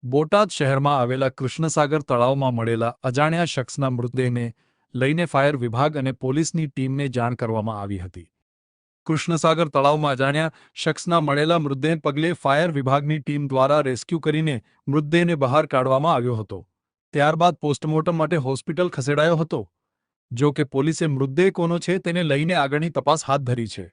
બોટાદ શહેરમાં આવેલા કૃષ્ણસાગર તળાવમાં મળેલા અજાણ્યા શખ્સના મૃતદેહને લઈને ફાયર વિભાગ અને પોલીસની ટીમને જાણ કરવામાં આવી હતી. કૃષ્ણસાગર તળાવમાં અજાણ્યા શખ્સના મળેલા મૃતદેહને પગલે ફાયર વિભાગની ટીમ દ્વારા રેસ્ક્યુ કરીને મૃતદેહને બહાર કાઢવામાં આવ્યો હતો. ત્યારબાદ પોસ્ટમોર્ટમ માટે હોસ્પિટલ ખસેડાયો હતો. જો કે પોલીસે મૃતદેહ કોનો છે તેને લઈને આગળની તપાસ હાથ ધરી છે.